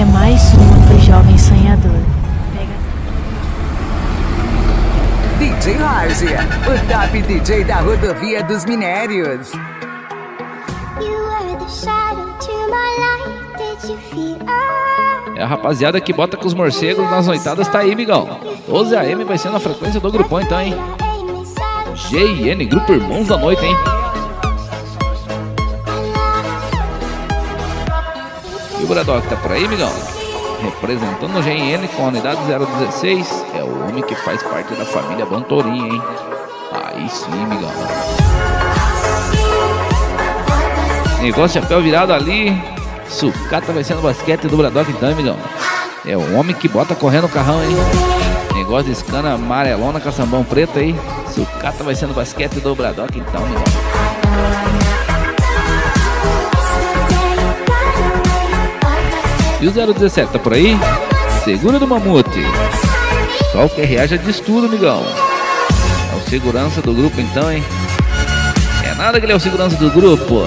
é mais uma do jovem sonhador. DJ Roger, o top DJ da rodovia dos minérios. É a rapaziada que bota com os morcegos nas noitadas, tá aí, migão. 12 AM vai sendo a frequência do grupão, então, hein? GN, Grupo Irmãos da Noite, hein? E o Bradock tá por aí, migão? Representando o GN com a unidade 016, é o homem que faz parte da família Bantorim, hein? Aí sim, migão. Negócio de chapéu virado ali. Sucata vai sendo basquete do Bradock, então, amigão. É o homem que bota correndo o carrão, hein? Negócio de escana amarelona, caçambão preto aí. Sucata vai sendo basquete do Bradock, então, amigão. E o 017 tá por aí? Segura do Mamute. Só o QRA já diz tudo, amigão. É o segurança do grupo, então, hein? É nada que ele é o segurança do grupo.